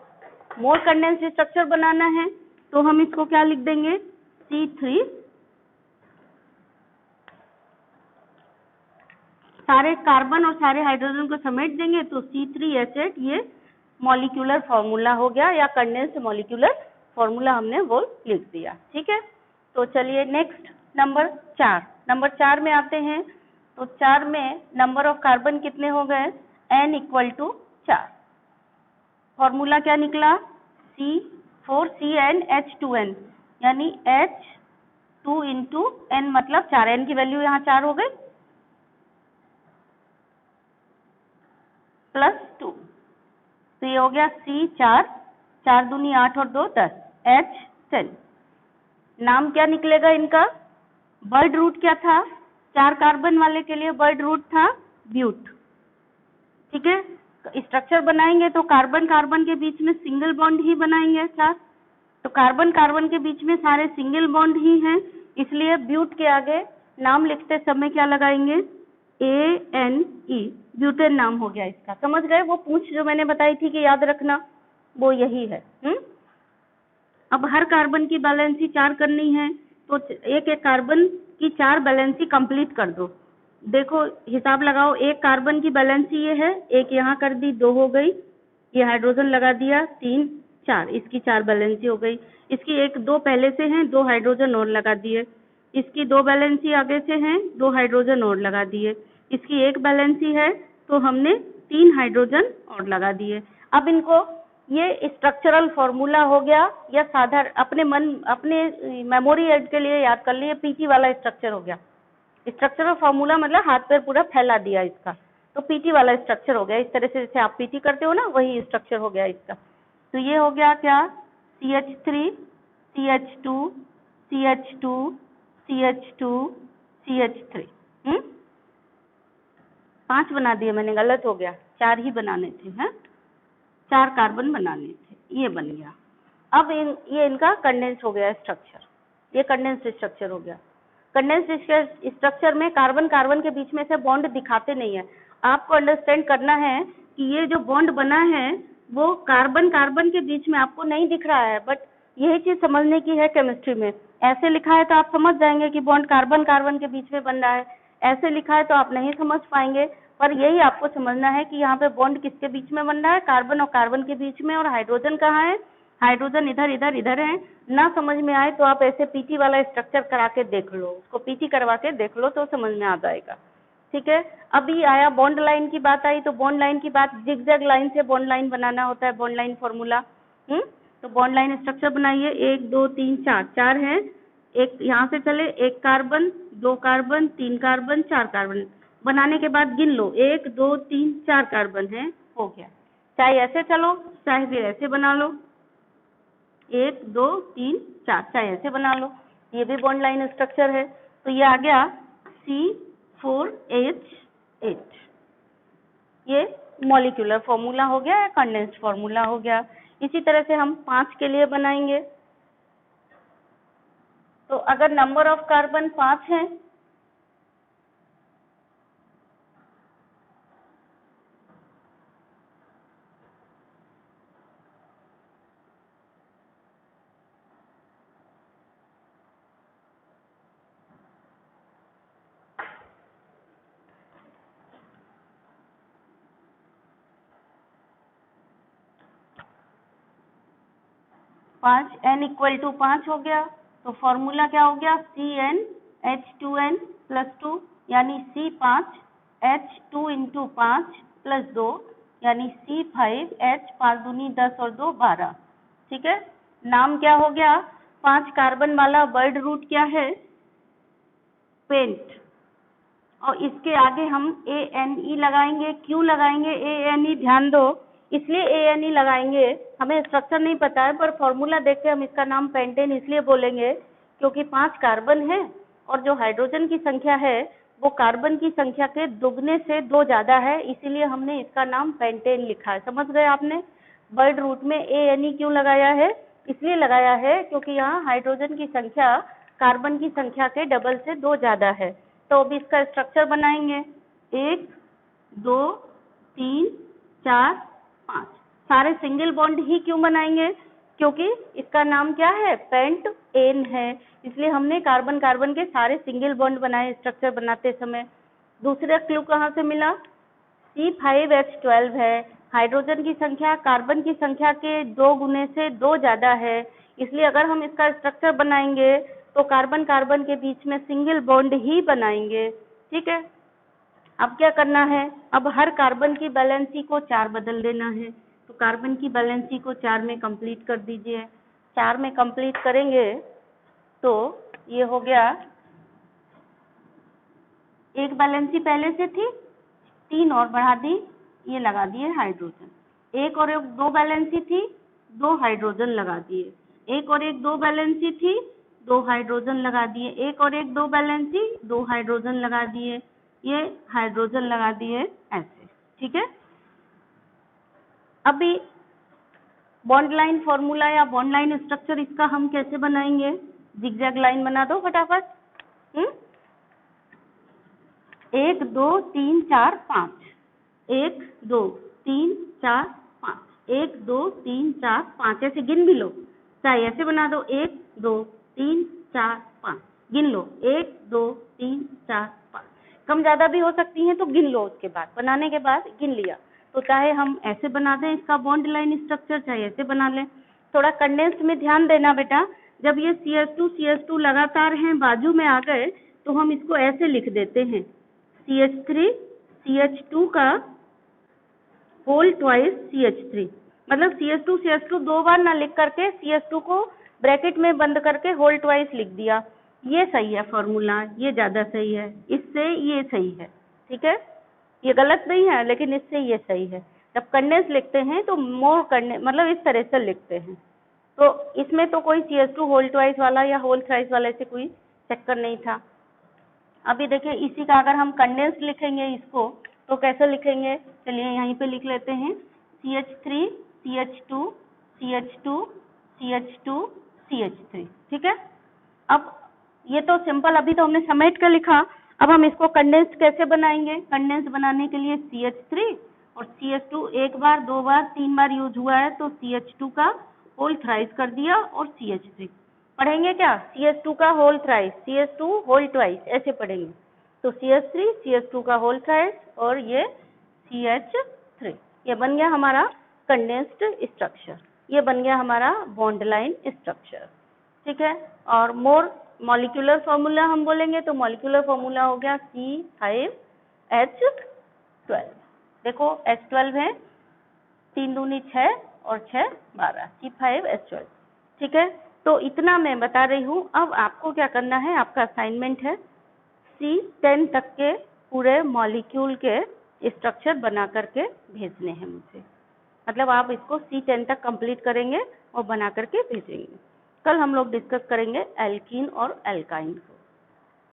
मोर कंडेंस स्ट्रक्चर बनाना है तो हम इसको क्या लिख देंगे, C3, सारे कार्बन और सारे हाइड्रोजन को समेट देंगे तो C3H8, ये मॉलिक्यूलर फॉर्मूला हो गया, या कंडेंस्ड मॉलिक्यूलर फॉर्मूला हमने वो लिख दिया। ठीक है, तो चलिए नेक्स्ट नंबर 4 में आते हैं। तो 4 में नंबर ऑफ कार्बन कितने हो गए, N इक्वल टू 4। फॉर्मूला क्या निकला, C4CnH2n, यानी H2 इंटू N, मतलब 4, N की वैल्यू यहाँ 4 हो गई, प्लस 2, तो ये हो गया C4, 4 दूनी 8 और 2 10, H10। नाम क्या निकलेगा इनका, वर्ड रूट क्या था, 4 कार्बन वाले के लिए वर्ड रूट था ब्यूट। ठीक है, स्ट्रक्चर बनाएंगे तो कार्बन कार्बन के बीच में सिंगल बॉन्ड ही बनाएंगे 4, तो कार्बन कार्बन के बीच में सारे सिंगल बॉन्ड ही हैं, इसलिए ब्यूट के आगे नाम लिखते समय क्या लगाएंगे, ANE, ब्यूटेन नाम हो गया इसका। समझ गए? वो पूंछ जो मैंने बताई थी कि याद रखना, वो यही है। अब हर कार्बन की बैलेंसी 4 करनी है, तो एक एक कार्बन की 4 बैलेंसी कंप्लीट कर दो। देखो हिसाब लगाओ, एक कार्बन की बैलेंसी ये है, एक यहाँ कर दी, 2 हो गई, ये हाइड्रोजन लगा दिया, 3 4, इसकी 4 बैलेंसी हो गई। इसकी 1 2 पहले से हैं, 2 हाइड्रोजन और लगा दिए। इसकी 2 बैलेंसी आगे से हैं, 2 हाइड्रोजन और लगा दिए। इसकी 1 बैलेंसी है, तो हमने 3 हाइड्रोजन और लगा दिए। अब इनको ये स्ट्रक्चरल फॉर्मूला हो गया, या साधारण अपने मेमोरी एड के लिए याद कर लिए, पीटी वाला स्ट्रक्चर हो गया। स्ट्रक्चरल फॉर्मूला मतलब हाथ पैर पूरा फैला दिया इसका, तो पीटी वाला स्ट्रक्चर हो गया। इस तरह से जैसे आप पीटी करते हो ना, वही स्ट्रक्चर हो गया इसका। तो ये हो गया क्या, CH3 CH2 CH2 CH2 CH3। 5 बना दिए मैंने, गलत हो गया, 4 ही बनाने थे, हैं 4 कार्बन बनाने थे, ये बन गया। अब ये इनका कंडेंस हो गया स्ट्रक्चर, ये कंडेंस स्ट्रक्चर हो गया। कंडेंस स्ट्रक्चर में कार्बन कार्बन के बीच में से बॉन्ड दिखाते नहीं है। आपको अंडरस्टैंड करना है कि ये जो बॉन्ड बना है वो कार्बन कार्बन के बीच में आपको नहीं दिख रहा है, बट यही चीज समझने की है केमिस्ट्री में। ऐसे लिखा है तो आप समझ जाएंगे कि बॉन्ड कार्बन कार्बन के बीच में बन रहा है, ऐसे लिखा है तो आप नहीं समझ पाएंगे। पर यही आपको समझना है कि यहाँ पे बॉन्ड किसके बीच में बन रहा है, कार्बन और कार्बन के बीच में, और हाइड्रोजन कहाँ है, हाइड्रोजन इधर इधर इधर है। ना समझ में आए तो आप ऐसे पीटी वाला स्ट्रक्चर करा के देख लो, उसको पीटी करवा के देख लो तो समझ में आ जाएगा। ठीक है, अभी आया बॉन्ड लाइन की बात आई, तो बॉन्ड लाइन की बात, जिगजैग लाइन से बॉन्ड लाइन बनाना होता है, बॉन्ड लाइन फॉर्मूला। तो बॉन्ड लाइन स्ट्रक्चर बनाइए, 1 2 3 4, 4 है, एक यहाँ से चले, 1 कार्बन 2 कार्बन 3 कार्बन 4 कार्बन बनाने के बाद गिन लो, 1 2 3 4 कार्बन है, हो गया। चाहे ऐसे चलो, चाहे फिर ऐसे बना लो, 1 2 3 4, चाहे ऐसे बना लो, ये भी बॉन्ड लाइन स्ट्रक्चर है। तो ये आ गया C4H8, ये मॉलिक्यूलर फॉर्मूला हो गया, कंडेंस्ड फॉर्मूला हो गया। इसी तरह से हम 5 के लिए बनाएंगे। तो अगर नंबर ऑफ कार्बन 5 है, N इक्वल टू 5 हो गया, तो फॉर्मूला क्या हो गया, CnH2n+2, यानी C5H2 × 5 + 2, यानी C5H, 5 दूनी 10 और 2 12। ठीक है, नाम क्या हो गया, 5 कार्बन वाला वर्ड रूट क्या है, पेंट, और इसके आगे हम ANE लगाएंगे। क्यों लगाएंगे ANE, ध्यान दो, इसलिए ANE लगाएंगे, हमें स्ट्रक्चर नहीं पता है, पर फॉर्मूला देख के हम इसका नाम पेंटेन इसलिए बोलेंगे क्योंकि 5 कार्बन है और जो हाइड्रोजन की संख्या है वो कार्बन की संख्या के दुगने से 2 ज्यादा है, इसीलिए हमने इसका नाम पेंटेन लिखा है। समझ गए आपने? वर्ड रूट में ANE क्यों लगाया है, इसलिए लगाया है क्योंकि यहाँ हाइड्रोजन की संख्या कार्बन की संख्या के डबल से 2 ज्यादा है। तो अब इसका स्ट्रक्चर बनाएंगे, 1 2 3 4 5, सारे सिंगल बॉन्ड ही क्यों बनाएंगे, क्योंकि इसका नाम क्या है, पेंट एन है, इसलिए हमने कार्बन कार्बन के सारे सिंगल बॉन्ड बनाए स्ट्रक्चर बनाते समय। दूसरा क्लू कहाँ से मिला, C5H12 है, हाइड्रोजन की संख्या कार्बन की संख्या के 2 गुने से 2 ज्यादा है, इसलिए अगर हम इसका स्ट्रक्चर बनाएंगे तो कार्बन कार्बन के बीच में सिंगल बॉन्ड ही बनाएंगे। ठीक है, अब क्या करना है, अब हर कार्बन की बैलेंसी को 4 बदल देना है, तो कार्बन की बैलेंसी को 4 में कंप्लीट कर दीजिए। 4 में कंप्लीट करेंगे तो ये हो गया, एक बैलेंसी पहले से थी, 3 और बढ़ा दी, ये लगा दिए हाइड्रोजन। एक और एक 2 बैलेंसी थी, 2 हाइड्रोजन लगा दिए। एक और एक 2 बैलेंसी थी, 2 हाइड्रोजन लगा दिए। एक और एक 2 बैलेंसी, 2 हाइड्रोजन लगा दिए, ये हाइड्रोजन लगा दिए ऐसे। ठीक है, अभी बॉन्ड लाइन फॉर्मूला या बॉन्ड लाइन स्ट्रक्चर इसका हम कैसे बनाएंगे? जिगजैग लाइन बना दो फटाफट। 1 2 3 4 5, 1 2 3 4 5, 1 2 3 4 5, ऐसे गिन भी लो, चाहे ऐसे बना दो 1 2 3 4 5, गिन लो 1 2 3 4 5, कम ज्यादा भी हो सकती हैं तो गिन लो, उसके बाद बनाने के बाद गिन लिया। तो चाहे हम ऐसे बना दें इसका बॉन्ड लाइन स्ट्रक्चर, चाहे ऐसे बना लें। थोड़ा कंडेंस्ड में ध्यान देना बेटा, जब ये CH2 लगातार हैं बाजू में आ गए तो हम इसको ऐसे लिख देते हैं, CH3 CH2 का होल ट्वाइस CH3, मतलब CH2 दो बार ना लिख करके CH2 को ब्रैकेट में बंद करके होल ट्वाइस लिख दिया। ये सही है फॉर्मूला, ये ज्यादा सही है, इससे ये सही है, ठीक है, ये गलत नहीं है लेकिन इससे ये सही है। जब कंडेंस लिखते हैं तो मोर कंडेंस मतलब इस तरह से लिखते हैं, तो इसमें तो कोई CH2 होल ट्वाइस वाला या होल थ्राइस वाले से कोई चक्कर नहीं था। अभी देखिए इसी का अगर हम कंडेंस लिखेंगे इसको तो कैसे लिखेंगे, चलिए यहीं पे लिख लेते हैं, CH3 CH2 CH2 CH2 CH3, ठीक है। अब ये तो सिंपल, अभी तो हमने समेट कर लिखा, अब हम इसको कंडेंस कैसे बनाएंगे? कंडेंस बनाने के लिए CH3 और CH2 एक बार, दो बार, तीन बार यूज हुआ है तो CH2 का होल थ्राइस कर दिया और CH3 पढ़ेंगे क्या? CH2 का whole thrice, CH2 whole twice, ऐसे पढ़ेंगे। तो CH3 CH2 का होल थ्राइस और ये CH3, ये बन गया हमारा कंडेंस्ड स्ट्रक्चर, ये बन गया हमारा बॉन्ड लाइन स्ट्रक्चर, ठीक है। और मोर मॉलिक्यूलर फॉर्मूला हम बोलेंगे तो मॉलिक्यूलर फॉर्मूला हो गया C5H12। देखो H12 है, 3 दूनी 6 और 6 12, C5H12, ठीक है। तो इतना मैं बता रही हूँ। अब आपको क्या करना है, आपका असाइनमेंट है C10 तक के पूरे मॉलिक्यूल के स्ट्रक्चर बना करके भेजने हैं मुझे, मतलब आप इसको C10 तक कंप्लीट करेंगे और बना करके भेजेंगे। कल हम लोग डिस्कस करेंगे एल्कीन और एल्काइन को।